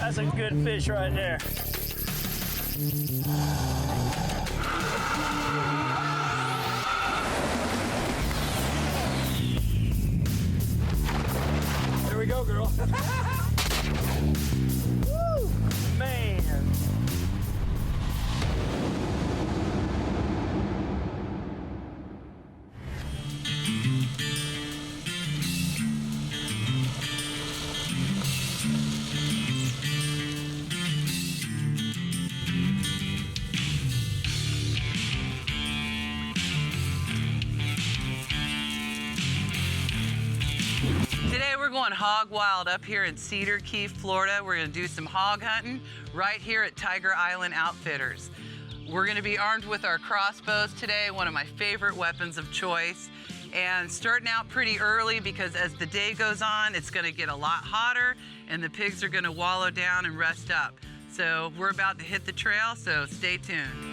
That's a good fish right there. There we go, girl. Woo, man. Today we're going hog wild up here in Cedar Key, Florida. We're gonna do some hog hunting right here at Tiger Island Outfitters. We're gonna be armed with our crossbows today, one of my favorite weapons of choice. And starting out pretty early because as the day goes on, it's gonna get a lot hotter and the pigs are gonna wallow down and rest up. So we're about to hit the trail, so stay tuned.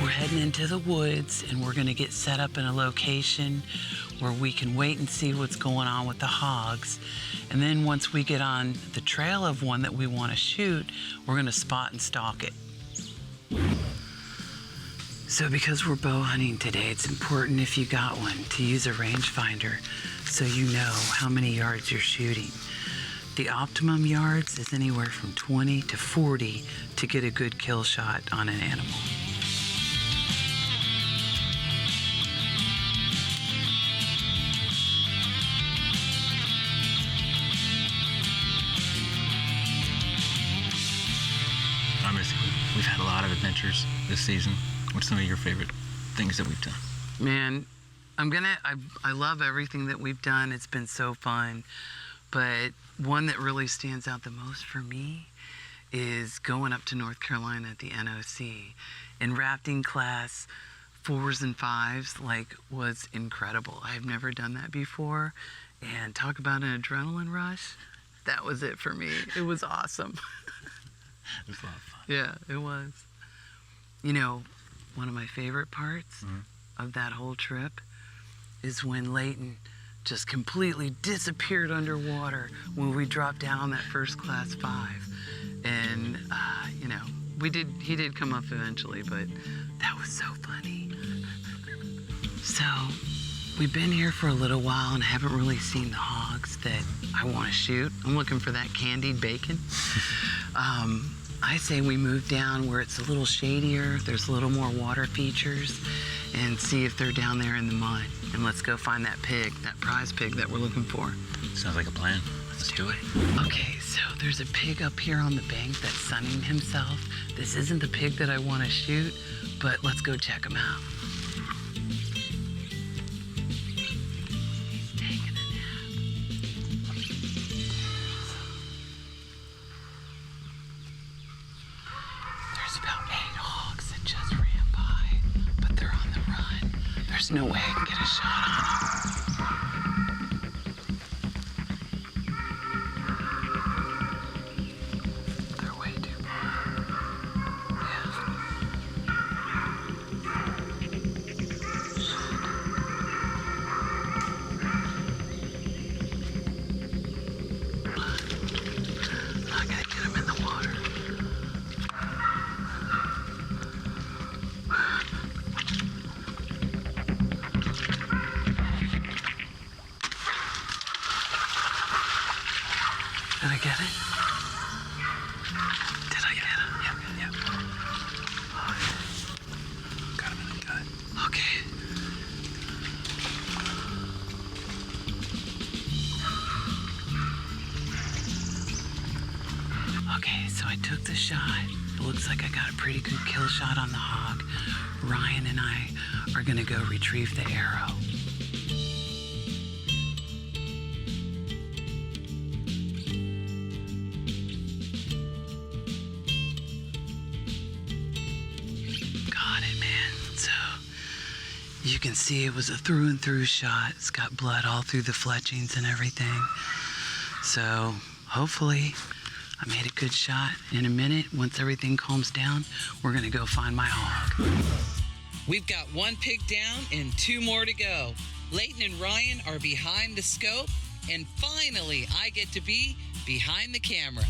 Heading into the woods, and we're gonna get set up in a location where we can wait and see what's going on with the hogs. And then once we get on the trail of one that we want to shoot, we're gonna spot and stalk it. So because we're bow hunting today, it's important if you got one to use a rangefinder so you know how many yards you're shooting. The optimum yards is anywhere from 20 to 40 to get a good kill shot on an animal. We've had a lot of adventures this season. What's some of your favorite things that we've done? Man, I love everything that we've done. It's been so fun. But one that really stands out the most for me is going up to North Carolina at the NOC. And rafting class 4s and 5s was incredible. I've never done that before. And talk about an adrenaline rush. That was it for me. It was awesome. It was a lot of fun. Yeah, it was. You know, one of my favorite parts of that whole trip is when Leighton just completely disappeared underwater when we dropped down that first class 5. And, you know, he did come up eventually, but that was so funny. So, we've been here for a little while and haven't really seen the hogs that I want to shoot. I'm looking for that candied bacon. I say we move down where it's a little shadier, there's a little more water features, and see if they're down there in the mud. And let's go find that pig, that prize pig that we're looking for. Sounds like a plan. Let's do it. Okay, so there's a pig up here on the bank that's sunning himself. This isn't the pig that I want to shoot, but let's go check him out. There's no way I can get a shot on them. They're way too far. Yeah. I gotta get them in the water. Did I get it? Did I get it? Yep. Okay. Got him in the gut. Okay. Okay, so I took the shot. It looks like I got a pretty good kill shot on the hog. Ryan and I are gonna go retrieve the arrow. You can can see, it was a through and through shot. It's got blood all through the fletchings and everything. So hopefully I made a good shot. In a minute, once everything calms down, we're gonna go find my hog. We've got 1 pig down and 2 more to go. Leighton and Ryan are behind the scope, and finally I get to be behind the camera.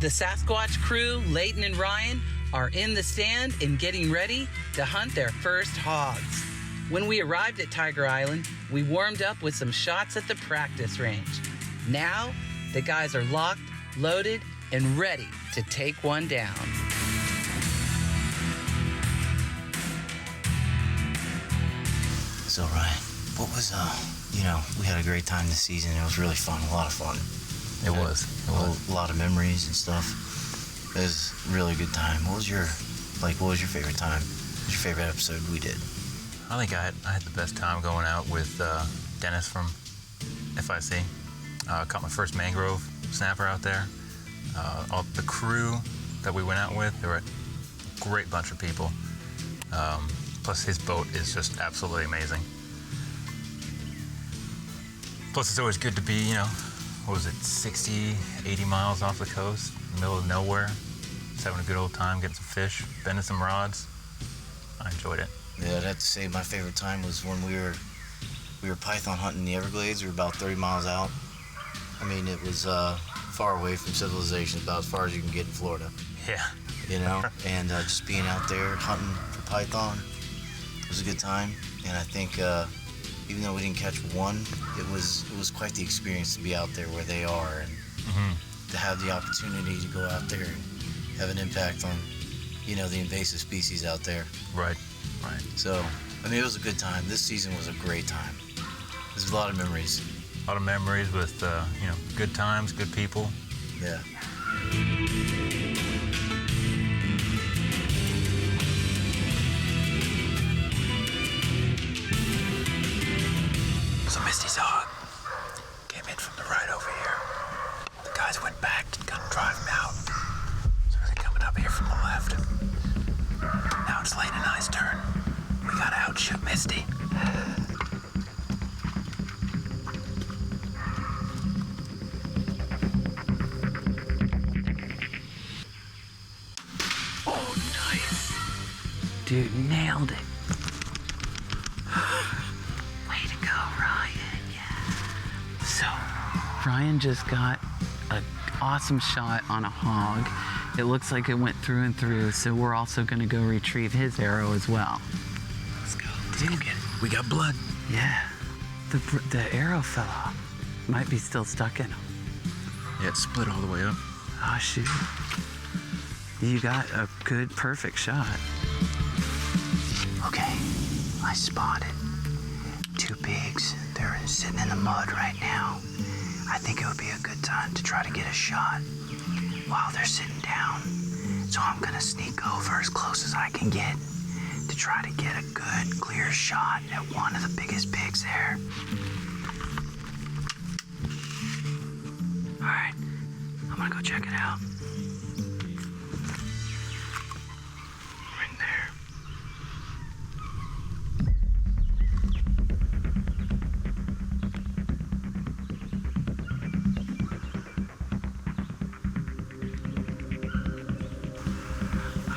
The Sasquatch crew, Leighton and Ryan, are in the stand and getting ready to hunt their first hogs. When we arrived at Tiger Island, we warmed up with some shots at the practice range. Now, the guys are locked, loaded, and ready to take one down. So Ryan, what was, we had a great time this season. It was really fun, a lot of fun. It was. A lot of memories and stuff. It was a really good time. What was your favorite time? What was your favorite episode we did? I think I had the best time going out with Dennis from FIC. Caught my first mangrove snapper out there. All the crew that we went out with, they were a great bunch of people. Plus his boat is just absolutely amazing. Plus it's always good to be, what was it, 60, 80 miles off the coast, in the middle of nowhere, just having a good old time, getting some fish, bending some rods. I enjoyed it. Yeah, I'd have to say my favorite time was when we were python hunting in the Everglades. We were about 30 miles out. I mean, it was far away from civilization, about as far as you can get in Florida. Yeah. And just being out there hunting for python was a good time. And I think even though we didn't catch one, it was quite the experience to be out there where they are and to have the opportunity to go out there and have an impact on, the invasive species out there. Right. So, I mean, it was a good time. This season was a great time. There's a lot of memories. A lot of memories with, good times, good people. Yeah. So Misty's hog came in from the right over here. The guys went back and couldn't drive him out. So they're coming up here from the left. Now it's Leighton and I's turn. We gotta outshoot Misty. Oh, nice. Dude, nailed it. Way to go, Ryan. Yeah. So, Ryan just got an awesome shot on a hog. It looks like it went through and through, so we're also gonna go retrieve his arrow as well. Let's go get it. We got blood. Yeah. The arrow fell off. Might be still stuck in him. Yeah, it split all the way up. Oh, shoot. You got a good, perfect shot. Okay, I spotted 2 pigs. They're sitting in the mud right now. I think it would be a good time to try to get a shot while they're sitting down. So I'm gonna sneak over as close as I can get to try to get a good, clear shot at one of the biggest pigs there. All right, I'm gonna go check it out. Right there.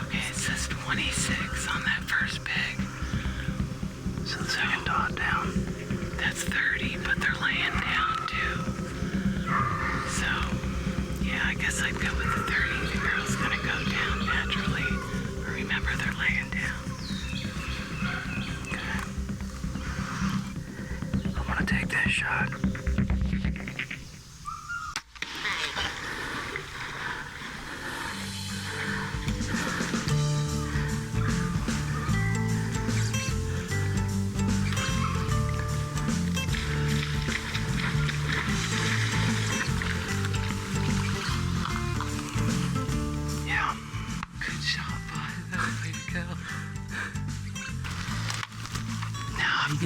Okay, it says 26 on that first pig. So the second dot down. That's 30, but they're laying down too. So, yeah, I guess I'd go with the 30. The girl's gonna go down naturally. But remember, they're laying down. Okay. I'm gonna take that shot.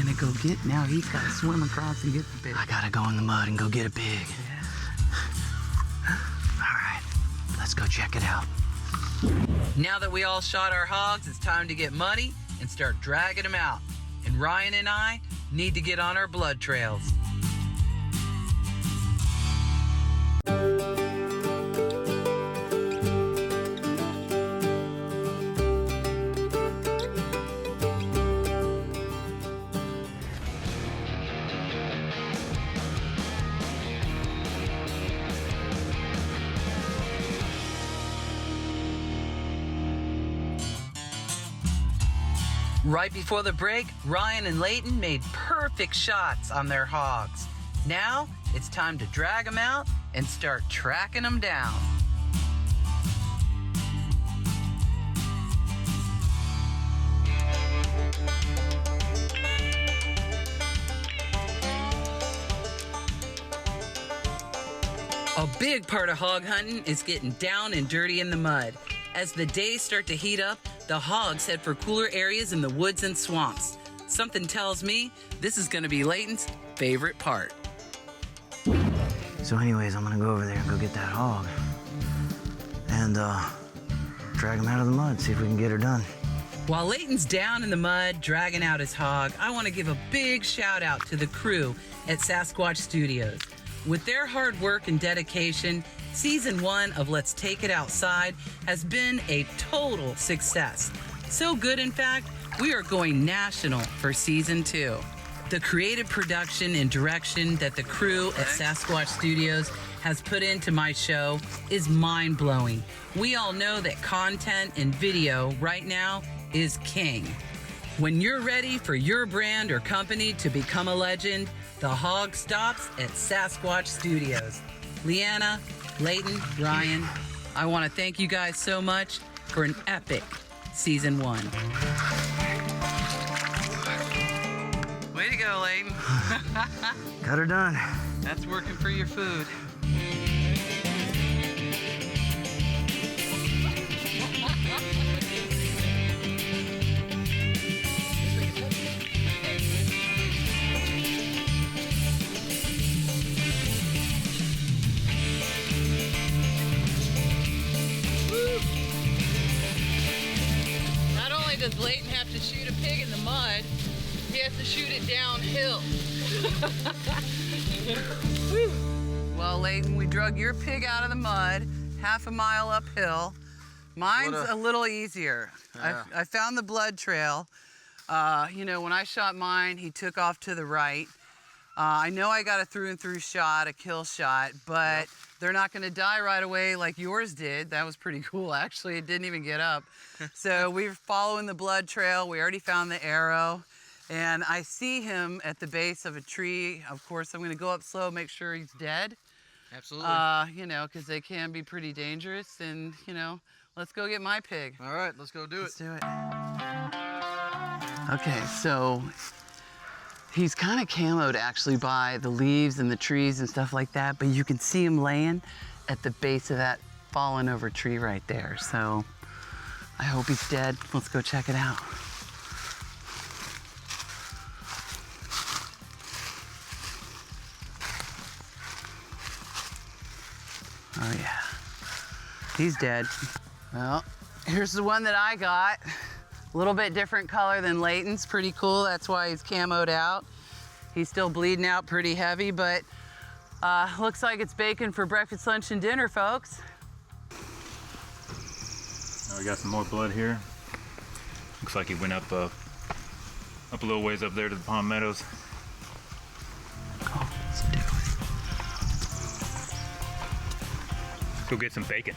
gonna go get, now he's gotta swim across and get the pig. I gotta go in the mud and go get a pig. All right, let's go check it out. Now that we all shot our hogs, it's time to get muddy and start dragging them out. And Ryan and I need to get on our blood trails. Right before the break, Ryan and Leighton made perfect shots on their hogs. Now, it's time to drag them out and start tracking them down. A big part of hog hunting is getting down and dirty in the mud. As the days start to heat up, the hogs head for cooler areas in the woods and swamps. Something tells me this is gonna be Leighton's favorite part. So anyways, I'm gonna go over there and go get that hog and drag him out of the mud, see if we can get her done. While Leighton's down in the mud dragging out his hog, I want to give a big shout out to the crew at Sasquatch Studios. With their hard work and dedication, Season 1 of Let's Take It Outside has been a total success. So good, in fact, we are going national for Season 2. The creative production and direction that the crew at Sasquatch Studios has put into my show is mind-blowing. We all know that content and video right now is king. When you're ready for your brand or company to become a legend, the hog stops at Sasquatch Studios. Leanna, Leighton, Ryan, I want to thank you guys so much for an epic Season 1. Way to go, Leighton. Got her done. That's working for your food. Not only does Leighton have to shoot a pig in the mud, he has to shoot it downhill. Well, Leighton, we drug your pig out of the mud, half a mile uphill. Mine's a little easier. Yeah. I found the blood trail. You know, when I shot mine, he took off to the right. I know I got a through and through shot, a kill shot, but they're not gonna die right away like yours did. That was pretty cool, actually. It didn't even get up. So we're following the blood trail. We already found the arrow. And I see him at the base of a tree. Of course, I'm gonna go up slow, make sure he's dead. Absolutely. You know, because they can be pretty dangerous. And, you know, let's go get my pig. All right, let's go do it. Let's do it. Okay, so he's kind of camoed actually by the leaves and the trees and stuff like that, but you can see him laying at the base of that fallen over tree right there. So I hope he's dead. Let's go check it out. Oh yeah, he's dead. Well, here's the one that I got. A little bit different color than Leighton's, pretty cool. That's why he's camoed out. He's still bleeding out pretty heavy, but looks like it's bacon for breakfast, lunch, and dinner, folks. Now we got some more blood here. Looks like he went up a little ways up there to the Palm Meadows. Oh, let's do it. Go get some bacon.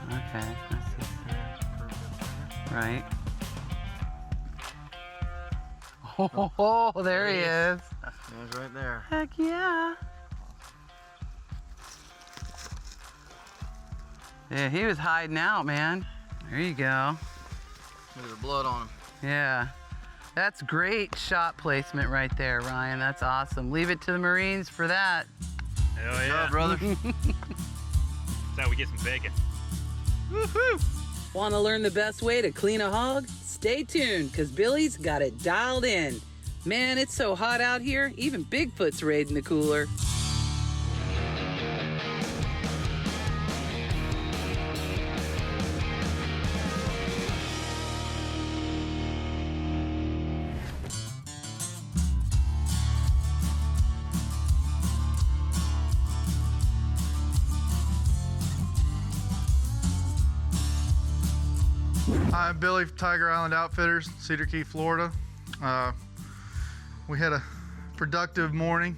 Okay, let's see. Right. Oh, there he is. He's right there. Heck yeah. Yeah, he was hiding out, man. There you go. Look at the blood on him. Yeah. That's great shot placement right there, Ryan. That's awesome. Leave it to the Marines for that. Hell Good yeah. job, brother. That's how we get some bacon. Woohoo! Want to learn the best way to clean a hog? Stay tuned, because Billy's got it dialed in. Man, it's so hot out here, even Bigfoot's raiding the cooler. Hi, I'm Billy from Tiger Island Outfitters, Cedar Key, Florida. We had a productive morning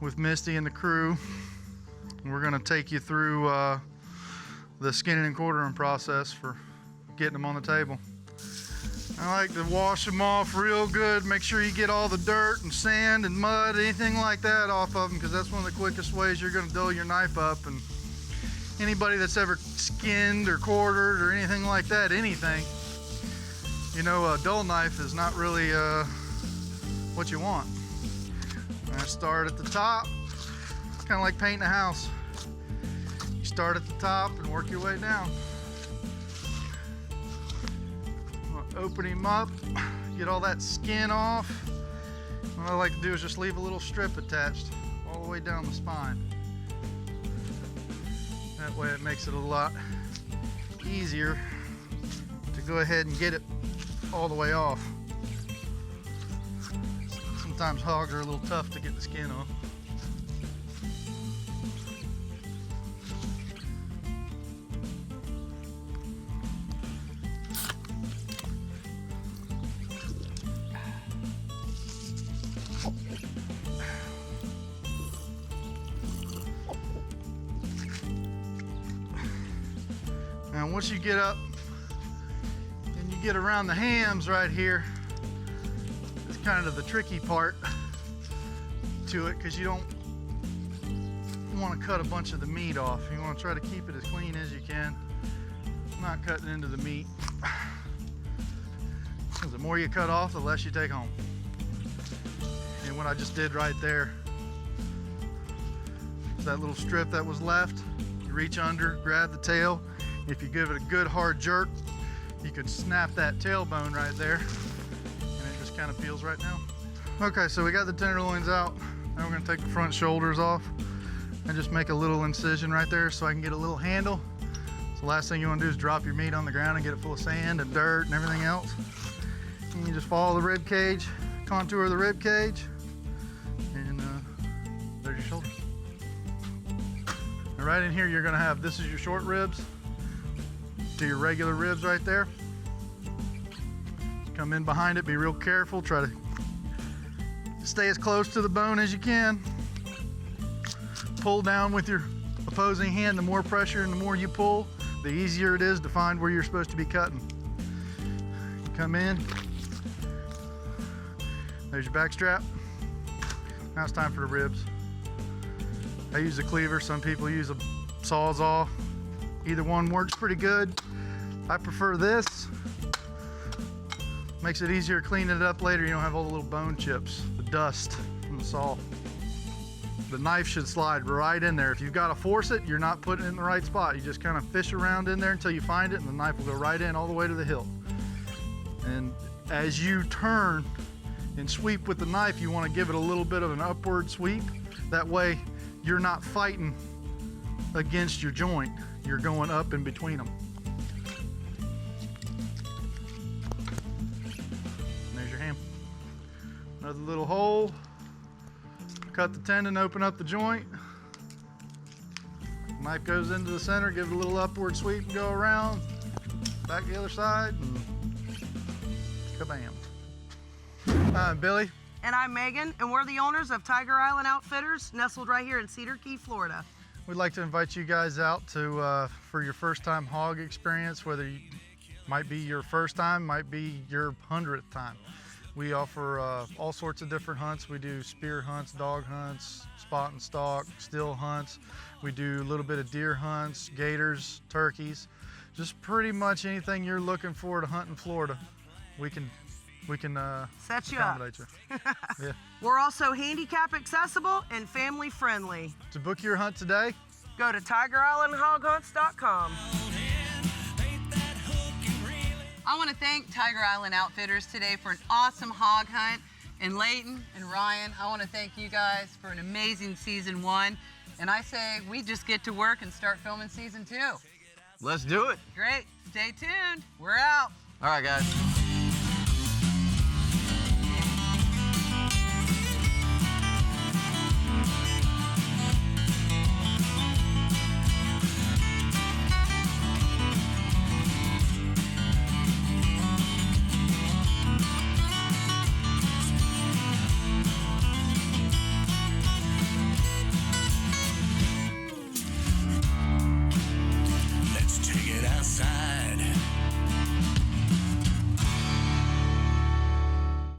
with Misty and the crew. We're gonna take you through the skinning and quartering process for getting them on the table. I like to wash them off real good, make sure you get all the dirt and sand and mud, anything like that off of them, because that's one of the quickest ways you're gonna dull your knife up. And anybody that's ever skinned or quartered or anything like that, anything, you know, a dull knife is not really what you want. I start at the top. It's kind of like painting a house. You start at the top and work your way down. Open him up, get all that skin off. What I like to do is just leave a little strip attached all the way down the spine. That way it makes it a lot easier to go ahead and get it all the way off. Sometimes hogs are a little tough to get the skin off. Now once you get up and you get around the hams right here, it's kind of the tricky part to it, because you don't want to cut a bunch of the meat off. You want to try to keep it as clean as you can, not cutting into the meat. Because the more you cut off, the less you take home. And what I just did right there, that little strip that was left, you reach under, grab the tail. If you give it a good hard jerk, you could snap that tailbone right there, and it just kind of peels right down. Okay, so we got the tenderloins out. Now we're gonna take the front shoulders off and just make a little incision right there so I can get a little handle. So the last thing you wanna do is drop your meat on the ground and get it full of sand and dirt and everything else. And you just follow the rib cage, contour of the rib cage, and there's your shoulders. Now right in here, you're gonna have, this is your short ribs, to your regular ribs right there. Come in behind it, be real careful, try to stay as close to the bone as you can. Pull down with your opposing hand. The more pressure and the more you pull, the easier it is to find where you're supposed to be cutting. Come in, there's your back strap. Now it's time for the ribs. I use a cleaver, some people use a Sawzall. Either one works pretty good. I prefer this. Makes it easier cleaning it up later. You don't have all the little bone chips, the dust from the saw. The knife should slide right in there. If you've got to force it, you're not putting it in the right spot. You just kind of fish around in there until you find it, and the knife will go right in all the way to the hilt. And as you turn and sweep with the knife, you want to give it a little bit of an upward sweep. That way you're not fighting against your joint. You're going up in between them. And there's your ham. Another little hole. Cut the tendon, open up the joint. Knife goes into the center, give it a little upward sweep and go around. Back the other side, and kabam. Hi, I'm Billy. And I'm Megan, and we're the owners of Tiger Island Outfitters, nestled right here in Cedar Key, Florida. We'd like to invite you guys out to for your first time hog experience, whether you might be your first time, might be your 100th time. We offer all sorts of different hunts. We do spear hunts, dog hunts, spot and stalk, still hunts. We do a little bit of deer hunts, gators, turkeys, just pretty much anything you're looking for to hunt in Florida. We can set you up. accommodate you. Yeah. We're also handicap accessible and family friendly. To book your hunt today, Go to TigerIslandHogHunts.com. want to thank Tiger Island Outfitters today for an awesome hog hunt. And Leighton and Ryan, I want to thank you guys for an amazing season 1. And I say we just get to work and start filming season 2. Let's do it. Great. Stay tuned. We're out. All right, guys.